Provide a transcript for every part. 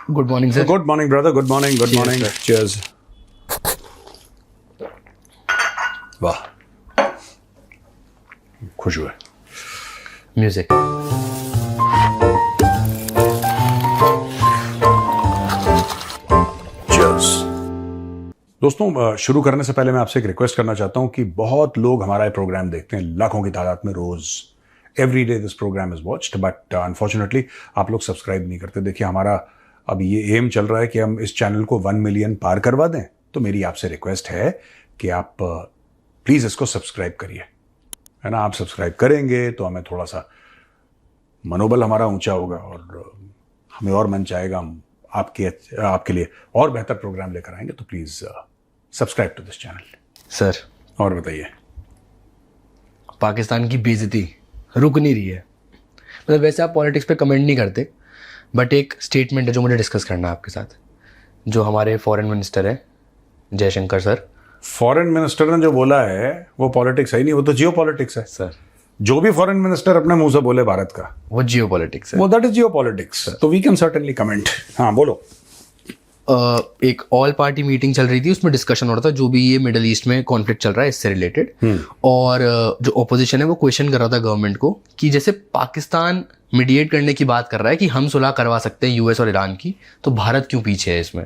Good morning sir. Good morning brother, good morning, good morning. Cheers. वाह, खुश हुए. Music. Cheers. दोस्तों, शुरू करने से पहले मैं आपसे एक रिक्वेस्ट करना चाहता हूं कि बहुत लोग हमारा ये प्रोग्राम देखते हैं, लाखों की तादाद में रोज. Every day this programme is watched, but unfortunately आप लोग सब्सक्राइब नहीं करते. देखिए, हमारा अब ये एम चल रहा है कि हम इस चैनल को 1 मिलियन पार करवा दें. तो मेरी आपसे रिक्वेस्ट है कि आप प्लीज़ इसको सब्सक्राइब करिए, है ना. आप सब्सक्राइब करेंगे तो हमें थोड़ा सा मनोबल हमारा ऊंचा होगा और हमें और मन चाहेगा हम आपके लिए और बेहतर प्रोग्राम लेकर आएंगे. तो please subscribe to this channel. Sir, और बताइए. पाकिस्तान की बेइज्जती रुक नहीं रही है. मतलब वैसे आप पॉलिटिक्स पे कमेंट नहीं करते, बट एक स्टेटमेंट है जो मुझे डिस्कस करना है आपके साथ. जो हमारे फॉरेन मिनिस्टर हैं जयशंकर सर. फॉरेन मिनिस्टर ने जो बोला है वो पॉलिटिक्स है ही नहीं, वो तो जियो पॉलिटिक्स है सर, जो भी फॉरेन मिनिस्टर अपने मुंह से बोले भारत का, वो जियो पॉलिटिक्स है. वो दैट इज जियो पॉलिटिक्स. तो वी कैन सर्टेनली कमेंट. हाँ, बोलो. एक ऑल पार्टी मीटिंग चल रही थी, उसमें डिस्कशन हो रहा था जो भी ये मिडल ईस्ट में कॉन्फ्लिक्ट चल रहा है इससे रिलेटेड. और जो ओपोजिशन है वो क्वेश्चन कर रहा था गवर्नमेंट को कि जैसे पाकिस्तान मीडिएट करने की बात कर रहा है कि हम सुलह करवा सकते हैं यूएस और ईरान की, तो भारत क्यों पीछे है इसमें.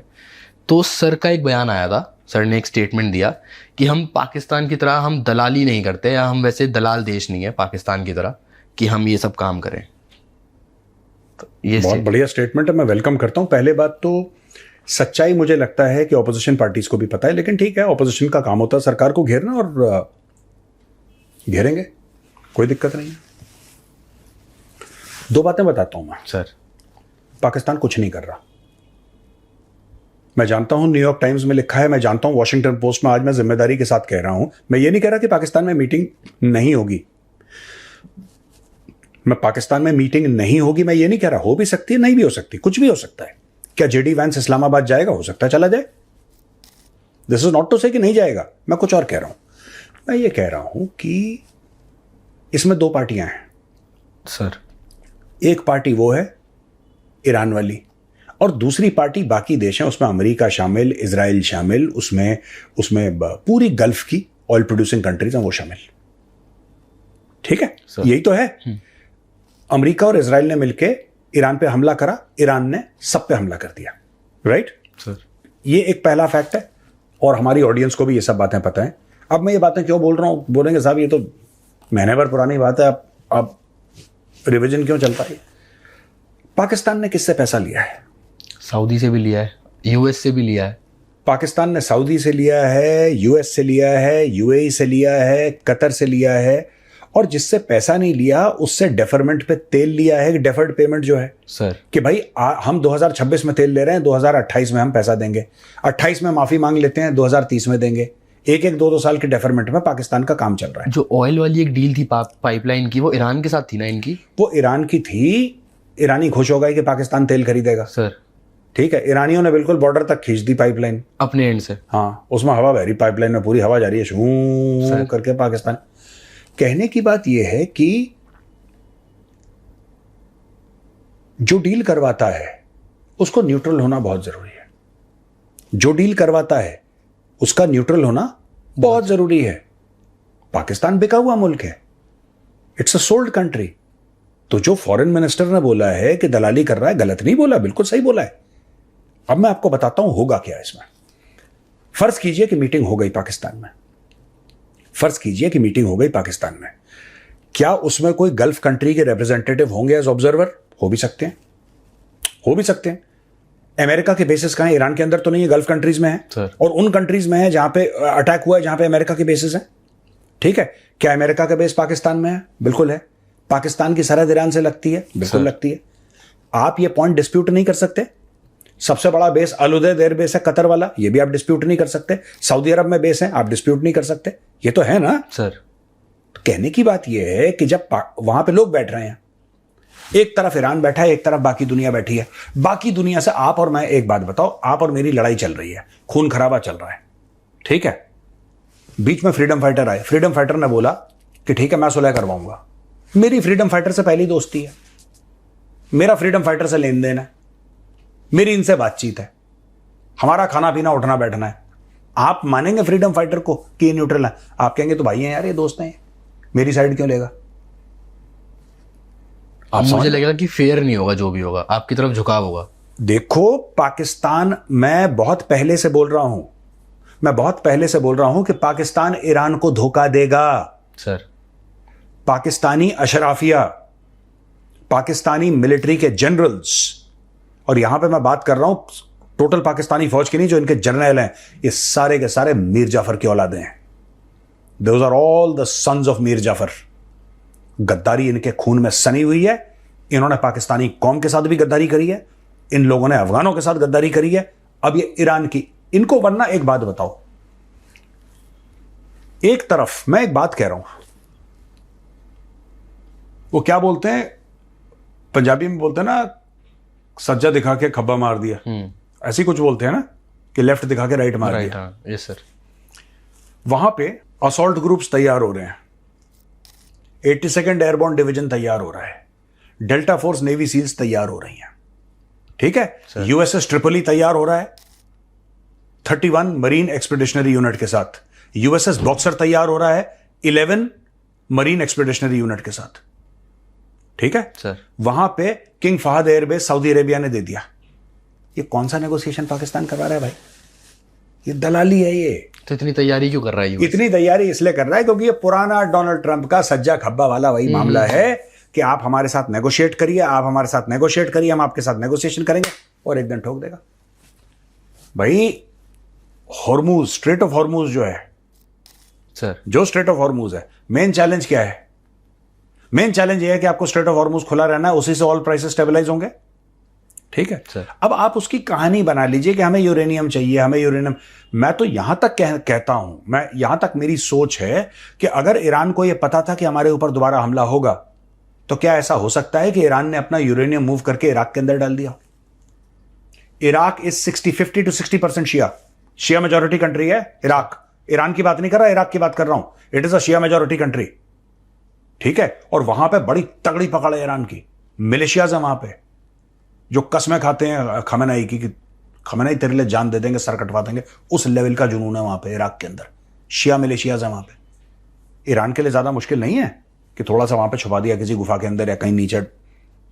तो सर का एक बयान आया था, सर ने एक स्टेटमेंट दिया कि हम पाकिस्तान की तरह हम दलाली नहीं करते, या हम वैसे दलाल देश नहीं है पाकिस्तान की तरह कि हम ये सब काम करें. तो ये बहुत बढ़िया स्टेटमेंट है, मैं वेलकम करता हूँ. पहले बात तो सच्चाई मुझे लगता है कि ऑपोजिशन पार्टीज को भी पता है, लेकिन ठीक है, ऑपोजिशन का काम होता है सरकार को घेरना, और घेरेंगे, कोई दिक्कत नहीं है. दो बातें बताता हूं मैं. सर, पाकिस्तान कुछ नहीं कर रहा. मैं जानता हूं न्यूयॉर्क टाइम्स में लिखा है, मैं जानता हूं वॉशिंगटन पोस्ट में. आज मैं जिम्मेदारी के साथ कह रहा हूं, मैं ये नहीं कह रहा कि पाकिस्तान में मीटिंग नहीं होगी. मैं पाकिस्तान में मीटिंग नहीं होगी मैं ये नहीं कह रहा. हो भी सकती है, नहीं भी हो सकती, कुछ भी हो सकता है. क्या जेडी वैंस इस्लामाबाद जाएगा? हो सकता है चला जाए. दिस इज नॉट टू से कि नहीं जाएगा. मैं कुछ और कह रहा हूं. मैं ये कह रहा हूं कि इसमें दो पार्टियां हैं सर. एक पार्टी वो है ईरान वाली, और दूसरी पार्टी बाकी देश हैं, उसमें अमेरिका शामिल, इजराइल शामिल, उसमें पूरी गल्फ की ऑयल प्रोड्यूसिंग कंट्रीज हैं वो शामिल. ठीक है, यही तो है. अमेरिका और इजराइल ने मिलकर ईरान पे हमला करा, ईरान ने सब पे हमला कर दिया. राइट सर, ये एक पहला फैक्ट है, और हमारी ऑडियंस को भी ये सब बातें पता है. अब मैं ये बातें क्यों बोल रहा हूं? बोलेंगे साहब ये तो महीने भर पुरानी बात है, अब रिवीजन क्यों चलता है? पाकिस्तान ने किससे पैसा लिया है? सऊदी से भी लिया है, यूएस से भी लिया है. पाकिस्तान ने सऊदी से लिया है, यूएस से लिया है, यूएई से लिया है, कतर से लिया है, और जिससे पैसा नहीं लिया उससे डेफरमेंट पे तेल लिया है. डेफर्ड पेमेंट जो है सर, कि भाई हम 2026 में तेल ले रहे हैं, 2028 में हम पैसा देंगे, 28 में माफी मांग लेते हैं, 2030 में देंगे. एक 2 साल के डेफरमेंट में पाकिस्तान का काम चल रहा है. जो ऑयल वाली एक डील थी पाइपलाइन की, वो ईरान के साथ थी ना इनकी? वो ईरान की थी. ईरानी खुश हो गए कि पाकिस्तान तेल खरीदेगा. सर, ठीक है, ईरानियों ने बिल्कुल बॉर्डर तक खींच दी पाइपलाइन अपने एंड से. हाँ, उसमें हवा बह रही, पाइपलाइन में पूरी हवा जा रही है शू करके पाकिस्तान. कहने की बात यह है कि जो डील करवाता है उसको न्यूट्रल होना बहुत जरूरी है. जो डील करवाता है उसका न्यूट्रल होना बहुत जरूरी है. पाकिस्तान बिका हुआ मुल्क है, इट्स अ सोल्ड कंट्री. तो जो फॉरेन मिनिस्टर ने बोला है कि दलाली कर रहा है, गलत नहीं बोला, बिल्कुल सही बोला है. अब मैं आपको बताता हूं होगा क्या इसमें. फर्ज कीजिए कि मीटिंग हो गई पाकिस्तान में. फर्ज कीजिए कि मीटिंग हो गई पाकिस्तान में. क्या उसमें कोई गल्फ कंट्री के रिप्रेजेंटेटिव होंगे एज ऑब्जर्वर? हो भी सकते हैं, हो भी सकते हैं. अमेरिका के बेसिस कहां है? ईरान के अंदर तो नहीं है, गल्फ कंट्रीज में है सर. और उन कंट्रीज में है जहां पे अटैक हुआ है, जहां पे अमेरिका के बेसिस हैं. ठीक है, क्या अमेरिका का बेस पाकिस्तान में है? बिल्कुल है. पाकिस्तान की सरहद ईरान से लगती है? बिल्कुल लगती है. आप ये पॉइंट डिस्प्यूट नहीं कर सकते. सबसे बड़ा बेस अल उदैद एयर बेस है कतर वाला, ये भी आप डिस्प्यूट नहीं कर सकते. सऊदी अरब में बेस है, आप डिस्प्यूट नहीं कर सकते. ये तो है ना सर. तो कहने की बात यह है कि जब वहां पे लोग बैठ रहे हैं, एक तरफ ईरान बैठा है, एक तरफ बाकी दुनिया बैठी है. बाकी दुनिया से आप और मैं, एक बात बताओ, आप और मेरी लड़ाई चल रही है, खून खराबा चल रहा है. ठीक है, बीच में फ्रीडम फाइटर आए. फ्रीडम फाइटर ने बोला कि ठीक है मैं सुलह करवाऊंगा. मेरी फ्रीडम फाइटर से पहली दोस्ती है, मेरा फ्रीडम फाइटर से लेन देन है. मेरी इनसे बातचीत है, हमारा खाना पीना उठना बैठना है। आप मानेंगे फ्रीडम फाइटर को कि ये न्यूट्रल है? आप कहेंगे तो भाई हैं यार, ये दोस्त हैं, मेरी साइड क्यों लेगा? आप मुझे लगेगा कि फेयर नहीं होगा, जो भी होगा आपकी तरफ झुकाव होगा। देखो पाकिस्तान, मैं बहुत पहले से बोल रहा हूं कि पाकिस्तान ईरान को धोखा देगा। सर, पाकिस्तानी अशराफिया, पाकिस्तानी मिलिट्री के जनरल्स, और यहां पे मैं बात कर रहा हूं टोटल पाकिस्तानी फौज की नहीं, जो इनके जर्नल हैं, ये सारे के सारे मीर जाफर की औलादे हैं। Those are all the sons of Mir Jafar. गद्दारी इनके खून में सनी हुई है। इन्होंने पाकिस्तानी कौम के साथ भी गद्दारी करी है, इन लोगों ने अफगानों के साथ गद्दारी करी है, अब ये ईरान की। इनको वरना एक बात बताओ, एक तरफ मैं एक बात कह रहा हूं, वो क्या बोलते हैं पंजाबी में, बोलते हैं ना, सज्जा दिखा के खब्बा मार दिया, ऐसी कुछ बोलते हैं ना, कि लेफ्ट दिखा के राइट मार दिया। हाँ, यस सर। वहां पे असॉल्ट ग्रुप्स तैयार हो रहे हैं, 82nd एयरबोर्न डिवीजन तैयार हो रहा है, डेल्टा फोर्स नेवी सील्स तैयार हो रही हैं, ठीक है, यूएसएस ट्रिपली तैयार हो रहा है 31 मरीन एक्सपीडिशनरी यूनिट के साथ, यूएसएस बॉक्सर तैयार हो रहा है 11 मरीन एक्सपीडिशनरी यूनिट के साथ, ठीक है सर। वहां पे King Fahd airbase Saudi Arabia ने दे दिया। ये कौन सा नेगोशिएशन पाकिस्तान करवा रहा है भाई? ये दलाली है। ये तो इतनी तैयारी क्यों कर रहा है यूएस? इतनी तैयारी इसलिए कर रहा है क्योंकि ये पुराना डोनाल्ड ट्रंप का सज्जा खब्बा वाला वही मामला है कि आप हमारे साथ नेगोशिएट करिए, आप हमारे साथ नेगोशिएट करिए, हम आपके साथ नेगोशिएशन करेंगे, और एक दिन ठोक देगा। भाई हॉर्मूज, स्ट्रेट ऑफ हॉर्मूज जो है सर, जो स्ट्रेट ऑफ हॉर्मूज है, मेन चैलेंज क्या है? मेन चैलेंज ये है कि आपको स्ट्रेट ऑफ हॉर्मूज खुला रहना है, उसी से ऑल प्राइसेस स्टेबलाइज होंगे, ठीक है सर। अब आप उसकी कहानी बना लीजिए कि हमें यूरेनियम चाहिए, हमें यूरेनियम। मैं तो यहां तक कहता हूं, मैं यहां तक मेरी सोच है कि अगर ईरान को यह पता था कि हमारे ऊपर दोबारा हमला होगा, तो क्या ऐसा हो सकता है कि ईरान ने अपना यूरेनियम मूव करके इराक के अंदर डाल दिया? Iraq is 50 to 60% Shia majority country है इराक। ईरान की बात नहीं कर रहा, इराक की बात कर रहा हूं। It is a Shia majority country, ठीक है, और वहां पे बड़ी तगड़ी पकड़ है ईरान की, मिलिशियाज है वहां पे जो कस्में खाते हैं खमेनाई की कि खमेनाई तेरे लिए जान दे देंगे, सर कटवा देंगे, उस लेवल का जुनून है वहां पे इराक के अंदर। शिया मिलिशियाज है वहां पे। ईरान के लिए ज्यादा मुश्किल नहीं है कि थोड़ा सा वहां पे छुपा दिया किसी गुफा के अंदर या कहीं नीचे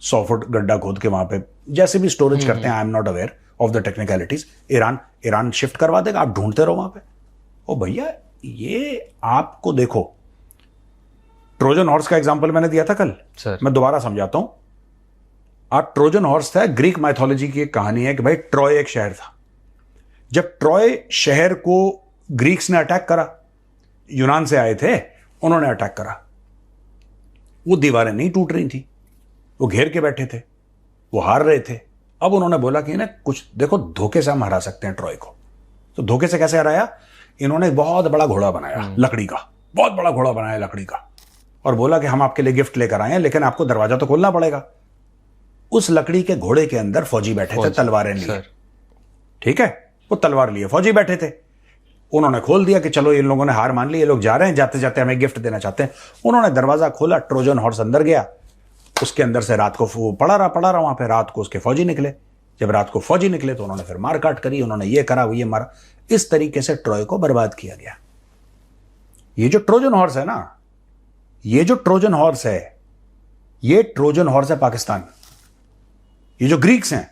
100 फुट गड्ढा खोद के वहां पे जैसे भी स्टोरेज करते हैं। I am not aware of the technicalities. Iran shift करवा देगा, आप ढूंढते रहो वहां पे। ओ भैया, ये आपको देखो, ट्रोजन हॉर्स का एग्जाम्पल मैंने दिया था कल सर। मैं दोबारा समझाता हूं। आप ट्रोजन हॉर्स था, ग्रीक माइथोलॉजी की एक कहानी है कि भाई ट्रॉय एक शहर था। जब ट्रॉय शहर को ग्रीक्स ने अटैक करा, यूनान से आए थे, उन्होंने अटैक करा, वो दीवारें नहीं टूट रही थी, वो घेर के बैठे थे, वो हार रहे थे। अब उन्होंने बोला कि ना कुछ देखो, धोखे से हम हरा सकते हैं ट्रॉय को। तो धोखे से कैसे हराया? इन्होंने एक बहुत बड़ा घोड़ा बनाया लकड़ी का, बहुत बड़ा घोड़ा बनाया लकड़ी का, और बोला कि हम आपके लिए गिफ्ट लेकर आए हैं, लेकिन आपको दरवाजा तो खोलना पड़ेगा। उस लकड़ी के घोड़े के अंदर फौजी बैठे थे तलवारें लिए, ठीक है, वो तलवार लिए फौजी बैठे थे। उन्होंने खोल दिया कि चलो इन लोगों ने हार मान ली, ये लोग जा रहे हैं, जाते जाते हमें गिफ्ट देना चाहते हैं। उन्होंने दरवाजा खोला, ट्रोजन हॉर्स अंदर गया, उसके अंदर से रात को वो पड़ा रहा वहां पे। रात को उसके फौजी निकले, जब रात को फौजी निकले तो उन्होंने फिर मारकाट करी, उन्होंने ये करा, वो ये मारा। इस तरीके से ट्रॉय को बर्बाद किया गया। ये जो ट्रोजन हॉर्स है ना, ये जो ट्रोजन हॉर्स है, ये ट्रोजन हॉर्स है पाकिस्तान। ये जो ग्रीक्स हैं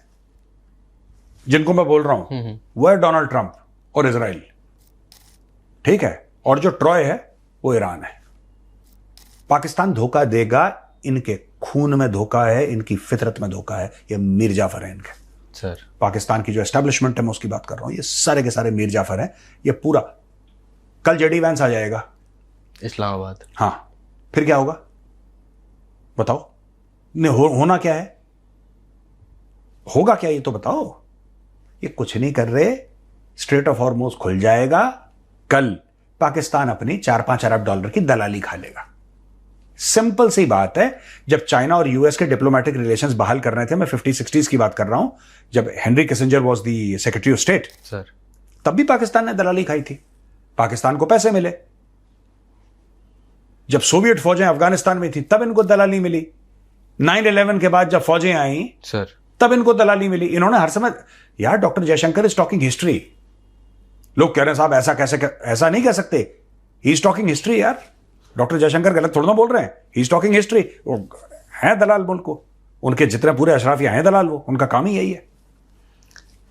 जिनको मैं बोल रहा हूं, वो है डोनाल्ड ट्रंप और इजराइल, ठीक है, और जो ट्रॉय है वो ईरान है। पाकिस्तान धोखा देगा, इनके खून में धोखा है, इनकी फितरत में धोखा है। ये मीर जाफर है इनके सर। पाकिस्तान की जो एस्टेब्लिशमेंट है मैं उसकी बात कर रहा हूं, ये सारे के सारे मीर जाफर हैं। ये पूरा, कल जेडी वैंस आ जाएगा इस्लामाबाद, हाँ, फिर क्या होगा बताओ? होना क्या है, होगा क्या, ये तो बताओ। ये कुछ नहीं कर रहे, स्ट्रेट ऑफ हॉर्मोज खुल जाएगा, कल पाकिस्तान अपनी 4-5 अरब डॉलर की दलाली खा लेगा। सिंपल सी बात है। जब चाइना और यूएस के डिप्लोमेटिक रिलेशंस बहाल कर रहे थे, मैं 50-60s की बात कर रहा हूं, जब Henry Kissinger was the secretary of state, sir, तब भी पाकिस्तान ने दलाली खाई थी, पाकिस्तान को पैसे मिले। जब सोवियत फौजें अफगानिस्तान में थी, तब इनको दलाली मिली। 9/11 के बाद जब फौजें आई, सर, तब इनको दलाली मिली। इन्होंने हर समय, यार doctor Jaishankar is talking history. लोग कह रहे हैं साहब ऐसा कैसे, ऐसा नहीं कह सकते, ही इज टॉकिंग हिस्ट्री। यार डॉक्टर जयशंकर गलत थोड़ा ना बोल रहे हैं, ही इज टॉकिंग हिस्ट्री। वो है दलाल मुल्क को, उनके जितने पूरे अशराफिया हैं दलाल, वो उनका काम ही यही है।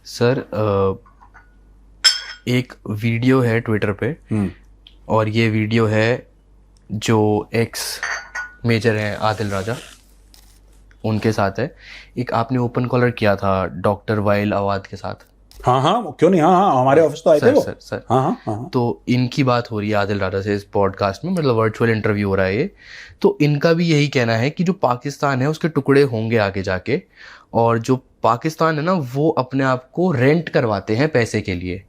सर एक वीडियो है ट्विटर पे, और ये वीडियो है जो एक्स मेजर हैं आदिल राजा, उनके साथ है। एक आपने ओपन कॉलर किया था डॉक्टर वाइल अवाद के साथ। हाँ हाँ, क्यों नहीं, हाँ हाँ, हमारे ऑफिस तो आए थे वो। सर हाँ हाँ हाँ। तो इनकी बात हो रही है आदिल राजा से इस पॉडकास्ट में, मतलब वर्चुअल इंटरव्यू हो रहा है ये। तो इनका भी यही कहना है कि जो पाकिस्तान है उसके टुकड़े होंगे आगे जाके, और जो पाकिस्तान है ना वो अपने आप को रेंट करवाते हैं पैसे के लिए।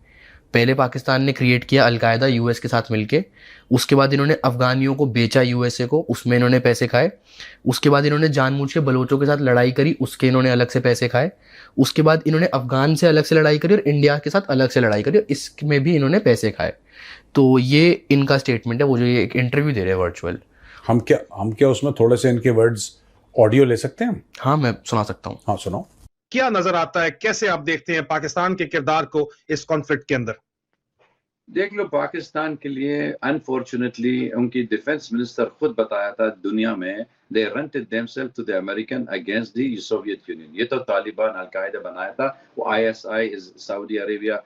पहले पाकिस्तान ने क्रिएट किया अलकायदा यूएस के साथ मिलके, उसके बाद इन्होंने अफगानियों को बेचा यूएसए को, उसमें इन्होंने पैसे खाए। उसके बाद इन्होंने जानबूझ के बलोचों के साथ लड़ाई करी, उसके इन्होंने अलग से पैसे खाए। उसके बाद इन्होंने अफगान से अलग से लड़ाई करी और इंडिया के साथ अलग से लड़ाई करी, और इसमें भी इन्होंने पैसे खाए। तो ये इनका स्टेटमेंट है, वो जो ये एक इंटरव्यू दे रहे हैं वर्चुअल। हम क्या उसमें थोड़े से इनके वर्ड्स ऑडियो ले सकते हैं? हाँ, मैं सुना सकता हूँ। हाँ सुनो। क्या नजर आता है, कैसे आप देखते हैं पाकिस्तान के किरदार को इस कॉन्फ्लिक्ट के अंदर? देख लो, पाकिस्तान के लिए अनफॉर्चुनेटली उनकी डिफेंस मिनिस्टर खुद बताया था दुनिया में, they rented themselves to the American against the Soviet Union. ये तो तालिबान अलकायदा बनाया था, वो आईएसआई सऊदी अरेबिया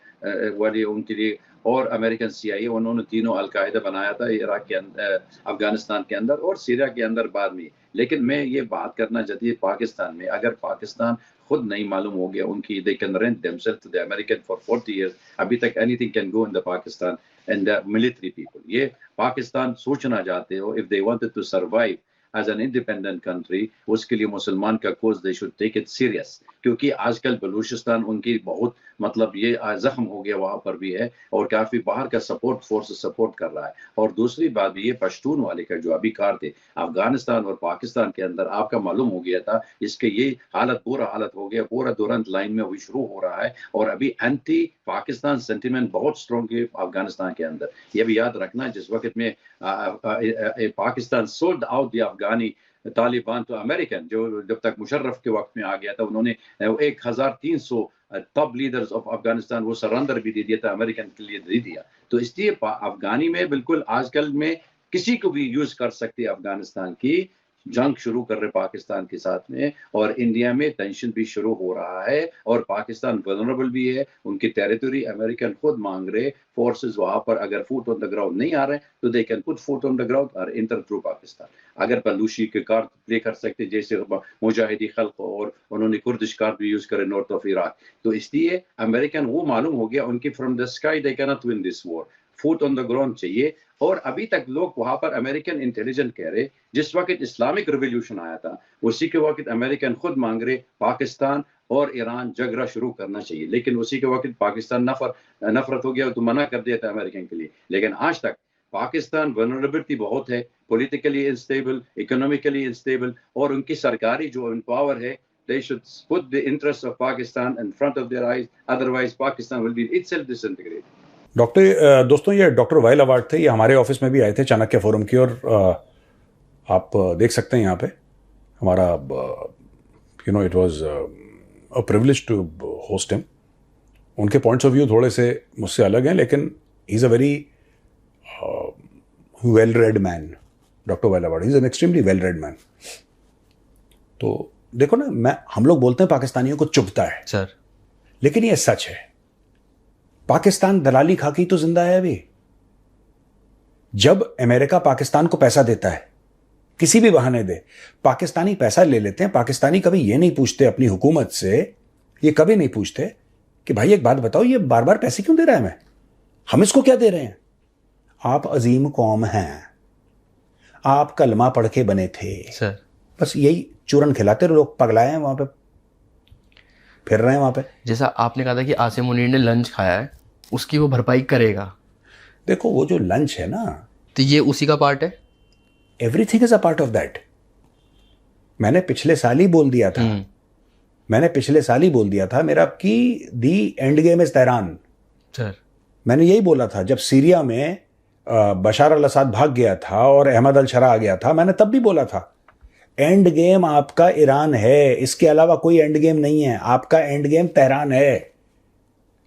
वाले उनके लिए, और अमेरिकन सीआईए, उन्होंने तीनों अलकायदा बनाया था इराक के अंदर, अफगानिस्तान के अंदर और सीरिया के अंदर बाद में। लेकिन मैं ये बात करना चाहती हूँ, पाकिस्तान में अगर पाकिस्तान खुद नहीं मालूम हो गया उनकी, they can rent themselves to the American for 40 years, अभी तक anything can go in the Pakistan and the military people। ये पाकिस्तान सोचना चाहते हो, if they wanted to survive as an independent country, उसके लिए मुसलमान का कोज they should take it serious, क्योंकि आजकल बलूचिस्तान उनकी बहुत मतलब ये जख्म हो गया वहाँ पर भी है, और काफ़ी बाहर का सपोर्ट फोर्स सपोर्ट कर रहा है। और दूसरी बात भी ये पश्तून वाले का जो अभी कार थे अफगानिस्तान और पाकिस्तान के अंदर, आपका मालूम हो गया था, इसके ये हालत बुरा हालत हो गया, पूरा दुरंत लाइन में भी शुरू हो रहा है, और अभी एंटी पाकिस्तान सेंटिमेंट बहुत स्ट्रॉन्ग है अफगानिस्तान के अंदर। ये भी याद रखना, जिस वक्त में पाकिस्तान सोल्ड आउट द अफगानी तालिबान तो अमेरिकन, जो जब तक मुशर्रफ के वक्त में आ गया था, उन्होंने 1300 टॉप लीडर्स ऑफ अफगानिस्तान वो सरेंडर भी दे दिया था, अमेरिकन के लिए दे दिया। तो इसलिए अफगानी में बिल्कुल आजकल में किसी को भी यूज कर सकते अफगानिस्तान की जंग शुरू कर रहे पाकिस्तान के साथ में, और इंडिया में टेंशन भी शुरू हो रहा है, और पाकिस्तान वल्नरेबल भी है, उनकी टेरिटरी अमेरिकन खुद मांग रहे, फोर्सेस वहां पर अगर फुट ऑन द ग्राउंड नहीं आ रहे तो they can put foot on the ground और इंटर थ्रू पाकिस्तान। अगर बलूची के कार्ड प्ले कर सकते जैसे मुजाहिदी खल्क, और उन्होंने कुर्दिश कार्ड भी यूज करे नॉर्थ ऑफ इराक, तो इसलिए अमेरिकन वो मालूम हो गया उनकी from the sky they can not win this war, foot on the ground चाहिए। और अभी तक लोग वहां पर अमेरिकन इंटेलिजेंस कह रहे, जिस वक्त इस्लामिक रिवॉल्यूशन आया था उसी के वक्त अमेरिकन खुद मांग रहे पाकिस्तान और ईरान झगड़ा शुरू करना चाहिए, लेकिन उसी के वक्त पाकिस्तान नफरत हो गया तो मना कर दिया था अमेरिकन के लिए। लेकिन आज तक पाकिस्तान वल्नरेबिलिटी बहुत है, पॉलिटिकली अनस्टेबल, इकोनॉमिकली अनस्टेबल, और उनकी सरकारी जो पावर है, they should put the interests of Pakistan in front of their eyes, otherwise Pakistan will be itself disintegrated। Doctor दोस्तों, ये डॉक्टर वाइल अवार्ड थे, ये हमारे ऑफिस में भी आए थे चाणक्य फोरम की, और आप देख सकते हैं यहाँ पे हमारा, you know, it was a privilege to host him. उनके पॉइंट्स ऑफ व्यू थोड़े से मुझसे अलग हैं, लेकिन he is a very well read man. Doctor वाइल अवार्ड, he is an extremely well read man. तो देखो ना, हम लोग बोलते हैं पाकिस्तानियों को चुभता है सर, लेकिन ये सच है। पाकिस्तान दलाली खा के तो जिंदा है अभी। जब अमेरिका पाकिस्तान को पैसा देता है, किसी भी बहाने दे, पाकिस्तानी पैसा ले लेते हैं। पाकिस्तानी कभी ये नहीं पूछते अपनी हुकूमत से, ये कभी नहीं पूछते कि भाई एक बात बताओ, ये बार बार पैसे क्यों दे रहा है हमें, हम इसको क्या दे रहे हैं। आप अजीम कौम हैं, आप कलमा पढ़ के बने थे सर, बस यही चूरन खिलाते लोग पगलाए हैं, वहां पे फिर रहे हैं वहां पे। जैसा आपने कहा था कि आसिम मुनीर ने लंच खाया है, उसकी वो भरपाई करेगा। देखो वो जो लंच है ना, तो ये उसी का पार्ट है। Everything is a part of that. मैंने पिछले साल ही बोल दिया था, मेरा कि the end game is Tehran. Sir, मैंने यही बोला था जब सीरिया में बशार अल असद भाग गया था और अहमद अल शरा आ गया था, मैंने तब भी बोला था एंड गेम आपका ईरान है, इसके अलावा कोई एंड गेम नहीं है। आपका एंड गेम तेहरान है।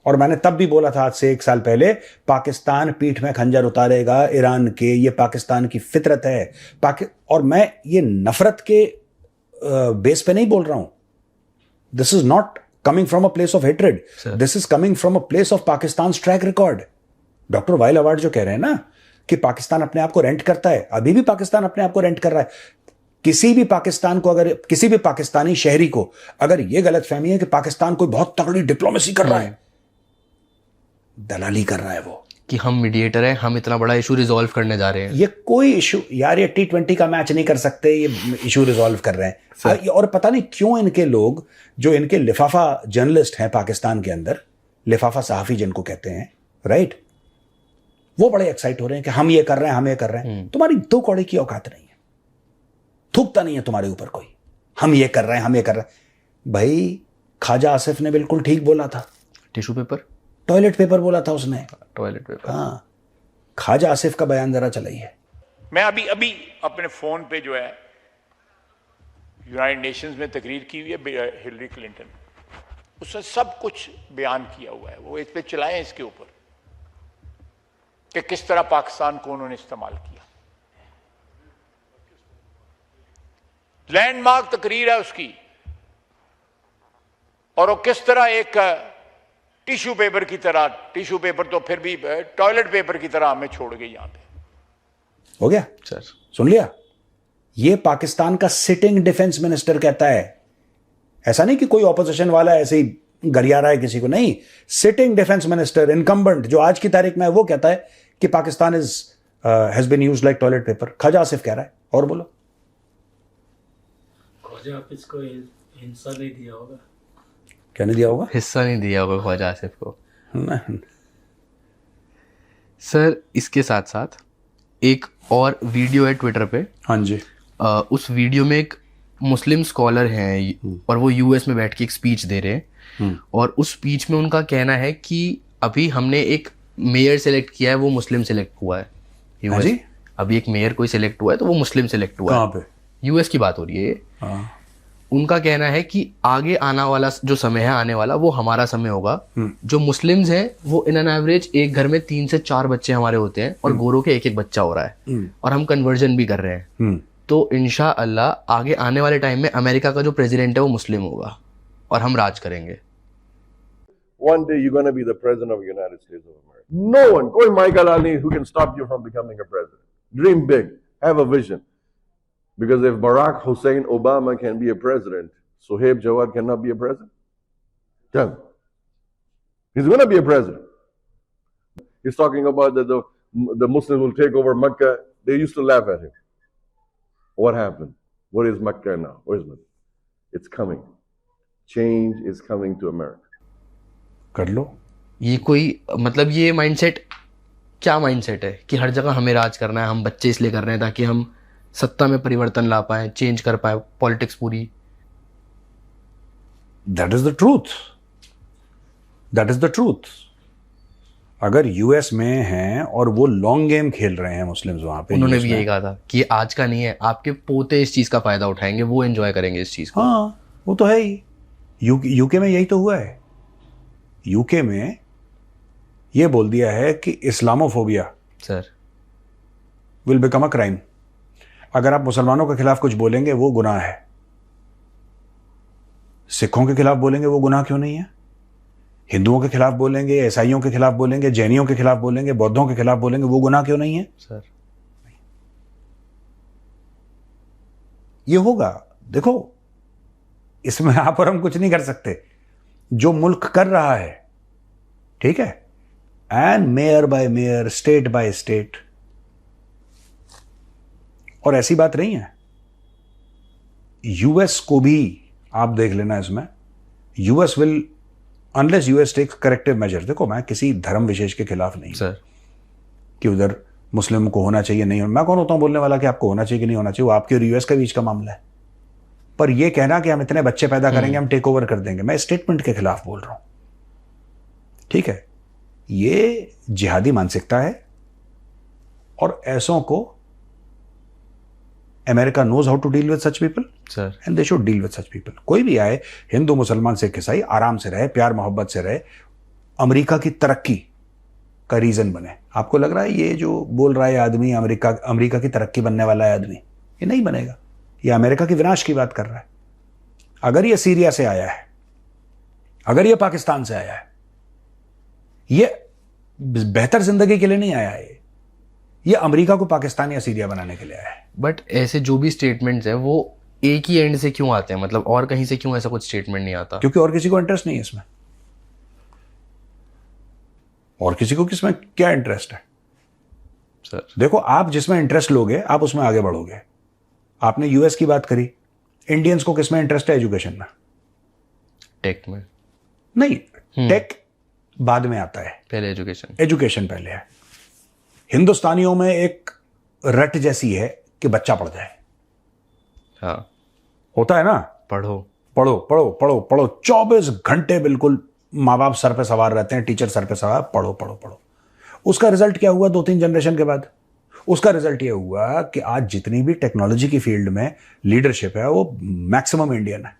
और मैंने तब भी बोला था आज से 1 साल पहले, पाकिस्तान पीठ में खंजर उतारेगा ईरान के, ये पाकिस्तान की फितरत है। और मैं ये नफरत के बेस पे नहीं बोल रहा हूं। This is not coming from a place of hatred, this is coming from a place of Pakistan track record. Doctor वाइल अवार्ड जो कह रहे हैं ना कि पाकिस्तान अपने आप को रेंट करता है, अभी भी पाकिस्तान अपने आप को रेंट कर रहा है। किसी भी पाकिस्तान को, अगर किसी भी पाकिस्तानी शहरी को अगर यह गलत फहमी है कि पाकिस्तान कोई बहुत तगड़ी डिप्लोमेसी कर रहा है, दलाली कर रहा है वो, कि हम मीडिएटर हैं, हम इतना बड़ा इशू रिजॉल्व करने जा रहे हैं। ये कोई इशू यार, ये T20 का मैच नहीं कर सकते, ये इशू रिजॉल्व कर रहे हैं। और पता नहीं क्यों इनके लोग, जो इनके लिफाफा जर्नलिस्ट हैं पाकिस्तान के अंदर, लिफाफा सहाफी जिनको कहते हैं, राइट, वो बड़े एक्साइट हो रहे हैं कि हम ये कर रहे हैं, हम ये कर रहे हैं। तुम्हारी 2 कौड़ी की औकात नहीं है, थूकता नहीं है तुम्हारे ऊपर कोई, हम ये कर रहे हैं, हम ये कर रहे हैं। भाई ख्वाजा आसिफ ने बिल्कुल ठीक बोला था, टिश्यू पेपर, टॉयलेट पेपर बोला था उसने, टॉयलेट पेपर। हाँ, ख्वाजा आसिफ का बयान जरा चलाइए। मैं अभी अपने फोन पे जो है यूनाइटेड नेशंस में तकरीर की हुई है हिलरी क्लिंटन, उसने सब कुछ बयान किया हुआ है, वो इस पे चलाएं इसके ऊपर कि किस तरह पाकिस्तान को उन्होंने इस्तेमाल किया। लैंडमार्क तकरीर है उसकी, और वो किस तरह एक टिश्यू पेपर की तरह, टिश्यू पेपर तो फिर भी टॉयलेट पेपर की तरह हमें छोड़ गई यहां पे। हो गया सर, सुन लिया? ये पाकिस्तान का सिटिंग डिफेंस मिनिस्टर कहता है, ऐसा नहीं कि कोई ऑपोजिशन वाला ऐसे ही गरिया रहा है किसी को, नहीं, सिटिंग डिफेंस मिनिस्टर इनकम्बेंट जो आज की तारीख में है, वो कहता है कि Pakistan has been used like toilet paper. Khawaja Asif कह रहा है। और बोलो। ख्वाजा आसिफ को हिस्सा नहीं दिया होगा। क्या नहीं दिया होगा? हिस्सा नहीं दिया होगा ख्वाजा आसिफ को। सर, इसके साथ साथ एक और वीडियो है ट्विटर पे। हाँ जी। उस वीडियो में एक मुस्लिम स्कॉलर हैं और वो यूएस में बैठ के एक स्पीच दे रहे हैं, और उस स्पीच में उनका कहना है कि अभी हमने एक मेयर सेलेक्ट किया है, वो मुस्लिम सेलेक्ट हुआ है यूएस। जी? अभी एक मेयर कोई सेलेक्ट हुआ है तो वो मुस्लिम सेलेक्ट हुआ है। कहाँ पे? यूएस की बात हो रही है ये। हाँ। उनका कहना है कि आगे आने वाला जो समय है, आने वाला, वो हमारा समय होगा। जो मुस्लिम्स हैं वो इन एन एवरेज एक घर में 3 से 4 बच्चे हमारे होते हैं, और गोरों के 1-1 बच्चा हो रहा है, और हम कन्वर्जन भी कर रहे हैं। तो इंशाअल्लाह आगे आने वाले टाइम में अमेरिका का जो प्रेसिडेंट है वो मुस्लिम होगा और हम राज करेंगे। One day you're going to be the president of the United States of America. No one, कोई Michael Ali who can stop you from becoming a president. Dream big, have a vision. Because if Barack Hussein Obama can be a president, Sohaib Jawad cannot be a president. Tell me. He's going to be a president. He's talking about that the Muslims will take over Mecca. They used to laugh at him. What happened? What is Mecca now? Where is Mecca? It's coming. Change is coming to America. कर लो। ये कोई मतलब ये mindset, क्या mindset है कि हर जगह हमें राज करना है, हम बच्चे इसलिए कर रहे हैं ताकि हम सत्ता में परिवर्तन ला पाए, चेंज कर पाए पॉलिटिक्स पूरी। That is the truth, that is the truth. अगर यूएस में हैं और वो लॉन्ग गेम खेल रहे हैं मुस्लिम्स वहां पे, उन्होंने भी यही कहा था कि आज का नहीं है, आपके पोते इस चीज का फायदा उठाएंगे, वो एंजॉय करेंगे इस चीज को। हाँ, वो तो है ही। यूके में यही तो हुआ है। यूके में ये बोल दिया है कि Islamophobia sir will become a crime. अगर आप मुसलमानों के खिलाफ कुछ बोलेंगे वो गुनाह है, सिखों के खिलाफ बोलेंगे वो गुनाह क्यों नहीं है? हिंदुओं के खिलाफ बोलेंगे, ईसाइयों के खिलाफ बोलेंगे, जैनियों के खिलाफ बोलेंगे, बौद्धों के खिलाफ बोलेंगे, वो गुनाह क्यों नहीं है? सर ये होगा। देखो, इसमें आप और हम कुछ नहीं कर सकते। जो मुल्क कर रहा है, ठीक है, and mayor by mayor, state by state, और ऐसी बात नहीं है। यूएस को भी आप देख लेना इसमें। US will, unless US takes corrective measure. देखो, मैं किसी धर्म विशेष के खिलाफ नहीं सर कि उधर मुस्लिम को होना चाहिए, नहीं होना। मैं कौन होता हूं बोलने वाला कि आपको होना चाहिए कि नहीं होना चाहिए? वो आपके और यूएस के बीच का मामला है। पर यह कहना कि हम इतने बच्चे पैदा करेंगे, हम टेक ओवर कर देंगे, मैं स्टेटमेंट के खिलाफ बोल रहा हूं। ठीक है, ये जिहादी मानसिकता है, और ऐसों को America knows how to deal with such people sir and they should deal with such people. कोई भी आए, हिंदू मुसलमान सिख ईसाई, आराम से रहे, प्यार मोहब्बत से रहे, अमेरिका की तरक्की का रीजन बने. आपको लग रहा है ये जो बोल रहा है आदमी अमेरिका की तरक्की बनने वाला है आदमी? ये नहीं बनेगा. ये अमेरिका की विनाश की बात कर रहा है. अगर ये सीरिया से आया है, अगर ये पाकिस्तान से आया है, ये बेहतर जिंदगी के लिए नहीं आया है. ये अमेरिका को पाकिस्तान या सीरिया बनाने के लिए आया है. बट ऐसे जो भी स्टेटमेंट्स हैं वो एक ही एंड से क्यों आते हैं? मतलब और कहीं से क्यों ऐसा कुछ स्टेटमेंट नहीं आता? क्योंकि और किसी को इंटरेस्ट नहीं है इसमें. और किसी को किसमें क्या इंटरेस्ट है? सर देखो, आप जिसमें इंटरेस्ट लोगे आप उसमें आगे बढ़ोगे. आपने यूएस की बात करी. इंडियंस को किसमें इंटरेस्ट है? एजुकेशन में. टेक में नहीं, टेक बाद में आता है, पहले एजुकेशन. एजुकेशन पहले है. हिंदुस्तानियों में एक रट जैसी है कि बच्चा पढ़ जाए. हाँ होता है ना, पढ़ो पढ़ो पढ़ो पढ़ो पढ़ो. 24 घंटे बिल्कुल माँ बाप सर पे सवार रहते हैं, टीचर सर पे सवार, पढ़ो पढ़ो पढ़ो. उसका रिजल्ट क्या हुआ 2-3 जनरेशन के बाद? उसका रिजल्ट ये हुआ कि आज जितनी भी टेक्नोलॉजी की फील्ड में लीडरशिप है वो मैक्सिमम इंडियन है.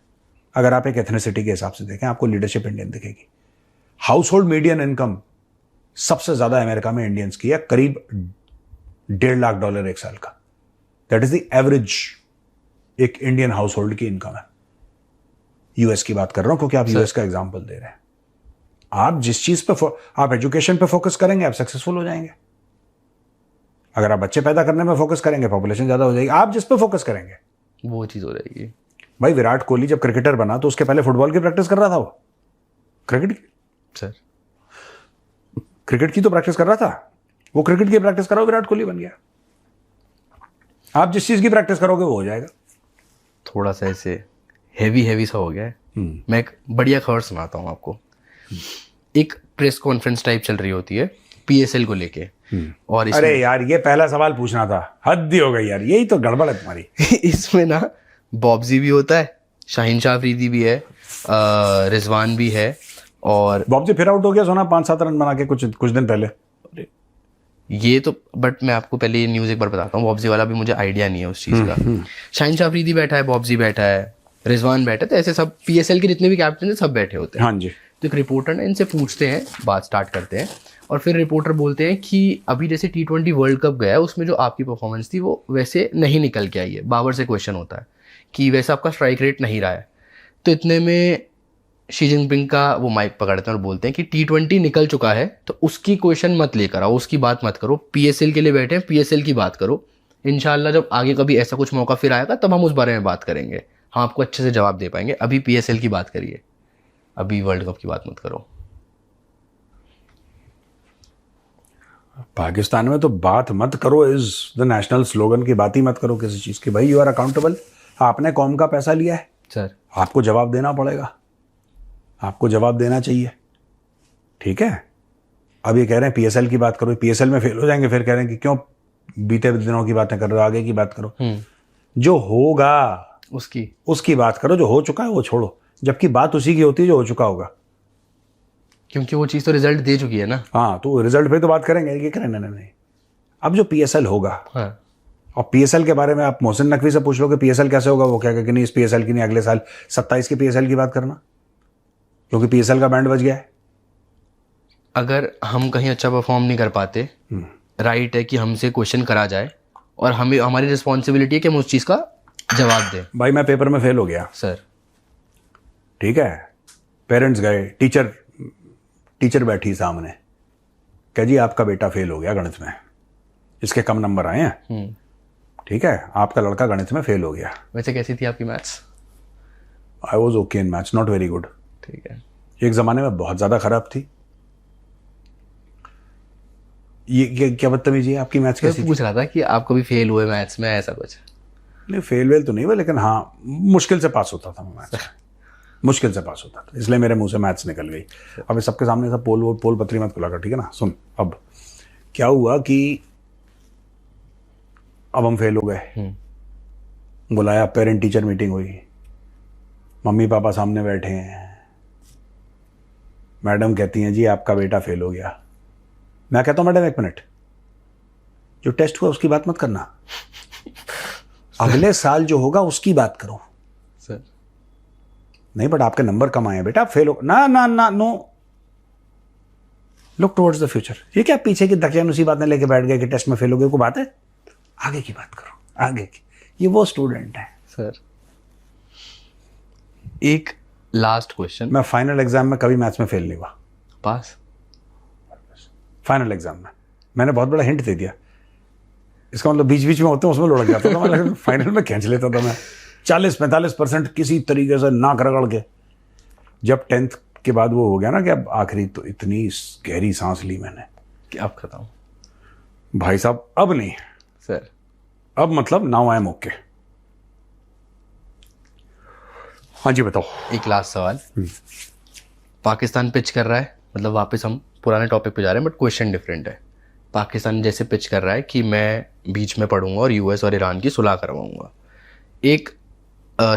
अगर आप एक एथनिसिटी के हिसाब से देखें, आपको लीडरशिप इंडियन दिखेगी. हाउस होल्ड मीडियन इनकम सबसे ज्यादा अमेरिका में इंडियंस की है, करीब $1.5 लाख एक साल का. दैट इज द एवरेज एक इंडियन हाउस होल्ड की इनकम है. यूएस की बात कर रहा हूं क्योंकि आप यूएस का एग्जांपल दे रहे हैं. आप जिस चीज पे आप एजुकेशन पे फोकस करेंगे आप सक्सेसफुल हो जाएंगे. अगर आप बच्चे पैदा करने में फोकस करेंगे पॉपुलेशन ज्यादा हो जाएगी. आप जिस पे फोकस करेंगे वो चीज़ हो जाएगी. भाई, विराट कोहली जब क्रिकेटर बना तो उसके पहले फुटबॉल की प्रैक्टिस कर रहा था. वो क्रिकेट सर क्रिकेट की तो प्रैक्टिस कर रहा था. वो क्रिकेट की प्रैक्टिस कर रहा हो, विराट कोहली बन गया. आप जिस चीज की प्रैक्टिस करोगे वो हो जाएगा. थोड़ा सा ऐसे हैवी सा हो गया है. मैं एक बढ़िया खबर सुनाता हूँ आपको. एक प्रेस कॉन्फ्रेंस टाइप चल रही होती है पीएसएल को लेके. और इसमें अरे यार, ये पहला सवाल पूछना था. हद ही हो गई यार, यही तो गड़बड़ है तुम्हारी. इसमें ना बॉब्जी भी होता है, शाहीन शाह अफरीदी भी है, रिजवान भी है. और बॉब्जी फिर आउट हो गया, सोना 5-7 रन बना के कुछ दिन पहले. ये तो बट मैं आपको पहले ये न्यूज़ एक बार बताता हूँ. बॉब्जी वाला भी मुझे आइडिया नहीं है उस चीज़ का. शाहीन शाह अफरीदी बैठा है, बॉब्जी बैठा है, रिजवान बैठा है, तो ऐसे सब पीएसएल के जितने भी कैप्टन हैं सब बैठे होते हैं. हाँ जी. तो एक रिपोर्टर ने इनसे पूछते हैं, बात स्टार्ट करते हैं. और फिर रिपोर्टर बोलते हैं कि अभी जैसे T20 वर्ल्ड कप गया है उसमें जो आपकी परफॉर्मेंस थी वो वैसे नहीं निकल के आई है. बाबर से क्वेश्चन होता है कि वैसे आपका स्ट्राइक रेट नहीं रहा है. तो इतने में शी जिनपिंग का वो माइक पकड़ते हैं और बोलते हैं कि T20 निकल चुका है तो उसकी क्वेश्चन मत लेकर आओ, उसकी बात मत करो. पीएसएल के लिए बैठे हैं, पीएसएल की बात करो. इंशाल्लाह जब आगे कभी ऐसा कुछ मौका फिर आएगा तब हम उस बारे में बात करेंगे, हम आपको अच्छे से जवाब दे पाएंगे. अभी पीएसएल की बात करिए, अभी वर्ल्ड कप की बात मत करो. पाकिस्तान में तो बात मत करो इज द नेशनल स्लोगन की. बात ही मत करो किसी चीज की. भाई, यू आर अकाउंटेबल. आपने कौम का पैसा लिया है, सर आपको जवाब देना पड़ेगा. आपको जवाब देना चाहिए. ठीक है. अब ये कह रहे हैं पीएसएल की बात करो, पीएसएल में फेल हो जाएंगे, फिर कह रहे हैं कि क्यों बीते दिनों की बातें कर रहे हो, आगे की बात करो. जो होगा उसकी बात करो. जो हो चुका है वो छोड़ो, जबकि बात उसी की होती है जो हो चुका होगा. क्योंकि वो चीज़ तो रिजल्ट दे चुकी है ना. हाँ, तो रिजल्ट पे तो बात करेंगे. ये करें नहीं. अब जो पीएसएल होगा, हाँ और पीएसएल के बारे में आप मोहसिन नकवी से पूछ लो कि पीएसएल कैसे होगा. वो क्या कि नहीं, इस पीएसएल की नहीं, अगले साल 27 के पीएसएल की बात करना, क्योंकि पीएसएल का बैंड बज गया है. अगर हम कहीं अच्छा परफॉर्म नहीं कर पाते, राइट है कि हमसे क्वेश्चन करा जाए और हमें हमारी रिस्पॉन्सिबिलिटी है कि हम उस चीज़ का जवाब दें. भाई, मैं पेपर में फेल हो गया, सर ठीक है. पेरेंट्स गए, टीचर बैठी सामने, कह जी आपका बेटा फेल हो गया गणित में, इसके कम नंबर आए हैं. ठीक है, आपका लड़का गणित में फेल हो गया. वैसे कैसी थी आपकी maths? I was okay in maths, not very good. ठीक है. एक जमाने में बहुत ज्यादा खराब थी. ये क्या बदतमीजी है आपकी. मैथ्स कैसी मैं पूछ रहा था कि आप कभी फेल हुए मैथ्स में, ऐसा कुछ? नहीं, फेल तो नहीं हुआ, लेकिन हाँ मुश्किल से पास होता था मैं मैथ्स. मुश्किल से पास होता था, इसलिए मेरे मुंह से मैथ्स निकल गई. अब इस सबके सामने सब पोल पत्री मत खुला कर, ठीक है ना. सुन, अब क्या हुआ कि अब हम फेल हो गए. बुलाया, पेरेंट टीचर मीटिंग हुई, मम्मी पापा सामने बैठे हैं. मैडम कहती हैं जी आपका बेटा फेल हो गया. मैं कहता हूं मैडम एक मिनट, जो टेस्ट हुआ उसकी बात मत करना. अगले साल जो होगा उसकी बात करो। सर नहीं बट आपके नंबर कम आए हैं बेटा, फेल हो ना ना ना no, look towards the future. ये क्या पीछे की दकियान उसी बात में लेके बैठ गए कि टेस्ट में फेल हो गए, को बात है, आगे की बात करो, आगे की। ये वो स्टूडेंट है। सर एक लास्ट क्वेश्चन। मैं फाइनल एग्जाम में कभी मैथ्स में फेल नहीं हुआ, पास। फाइनल एग्जाम में मैंने बहुत बड़ा हिंट दे दिया, इसका मतलब बीच बीच में होते हैं उसमें लुढ़क जाता था मैं, फाइनल में खींच लेता था मैं 40-45% किसी तरीके से नाक रगड़ के। जब 10th के बाद वो हो गया ना कि अब आखिरी, तो इतनी गहरी सांस ली मैंने कि अब खत्म भाई साहब, अब नहीं सर। अब मतलब नाउ आई एम ओके। हाँ जी बताओ। एक लास्ट सवाल। पाकिस्तान पिच कर रहा है, मतलब वापस हम पुराने टॉपिक पे जा रहे हैं बट क्वेश्चन डिफरेंट है। पाकिस्तान जैसे पिच कर रहा है कि मैं बीच में पढ़ूंगा और यूएस और ईरान की सुलह करवाऊंगा। एक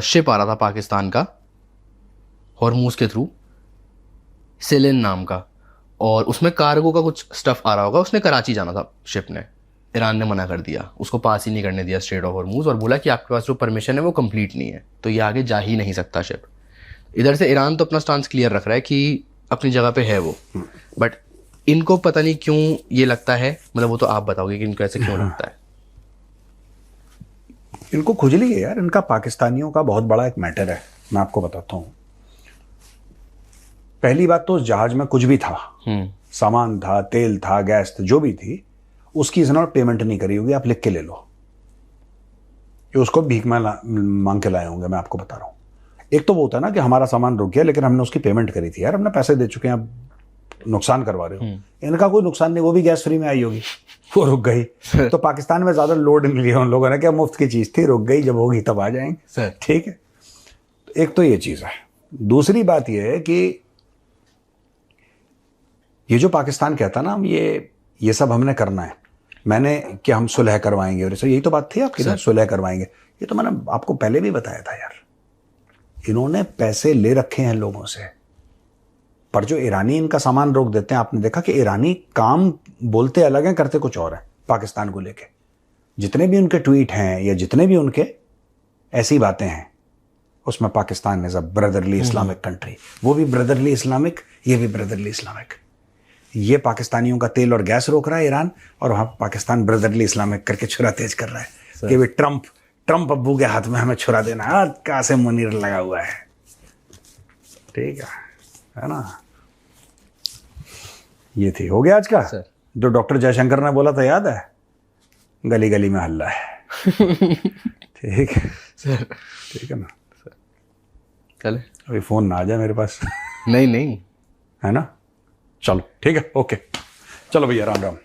शिप आ रहा था पाकिस्तान का हॉर्मूज के थ्रू, सेलेन नाम का, और उसमें कार्गो का कुछ स्टफ आ रहा होगा। उसने कराची जाना था शिप ने, ईरान ने मना कर दिया, उसको पास ही नहीं करने दिया स्ट्रेट ऑफ हॉर्मूज, और बोला कि आपके पास जो परमिशन है वो कंप्लीट नहीं है, तो ये आगे जा ही नहीं सकता शिप। इधर से ईरान तो अपना स्टांस क्लियर रख रहा है कि अपनी जगह पे है वो, बट इनको पता नहीं क्यों ये लगता है, मतलब वो तो आप बताओगे कि इनको ऐसे क्यों लगता है। इनको खुजली है यार, इनका पाकिस्तानियों का बहुत बड़ा एक मैटर है, मैं आपको बताता हूँ। पहली बात तो उस जहाज में कुछ भी था, सामान था, तेल था, गैस था, जो भी थी, उसकी इसने पेमेंट नहीं करी होगी, आप लिख के ले लो। ये उसको भीख में मांग के लाए होंगे, मैं आपको बता रहा हूँ। एक तो वो होता है ना कि हमारा सामान रुक गया लेकिन हमने उसकी पेमेंट करी थी, यार हमने पैसे दे चुके हैं, अब नुकसान करवा रहे हो। इनका कोई नुकसान नहीं, वो भी गैस फ्री में आई होगी, वो रुक गई। तो पाकिस्तान में ज्यादा लोड नहीं लिया उन लोगों ने, क्या मुफ्त की चीज थी, रुक गई, जब होगी तब आ जाएंगे। ठीक है, एक तो ये चीज है। दूसरी बात ये है कि ये जो पाकिस्तान कहता ना, हम ये सब हमने करना है, मैंने कि हम सुलह करवाएंगे, और यही तो बात थी आपकी ना, सुलह करवाएंगे। ये तो मैंने आपको पहले भी बताया था यार, इन्होंने पैसे ले रखे हैं लोगों से, पर जो ईरानी इनका सामान रोक देते हैं, आपने देखा कि ईरानी काम बोलते अलग हैं, करते कुछ और है पाकिस्तान को लेके। जितने भी उनके ट्वीट हैं या जितने भी उनके ऐसी बातें हैं, उसमें Pakistan is a brotherly Islamic country. वो भी ब्रदरली इस्लामिक, ये भी ब्रदरली इस्लामिक। ये पाकिस्तानियों का तेल और गैस रोक रहा है ईरान, और वहां पाकिस्तान ब्रदरली इस्लामिक करके छुरा तेज कर रहा है कि भी ट्रंप अब्बू के हाथ में हमें छुरा देना, कासिम मुनीर लगा हुआ है। ठीक है ना। ये थी, हो गया आज का सर। जो डॉक्टर जयशंकर ने बोला था, याद है, गली गली में हल्ला है। ठीक है सर, ठीक है ना। चले, अभी फोन ना आ जाए मेरे पास। नहीं है ना, चलो ठीक है, ओके, चलो भैया, राम राम।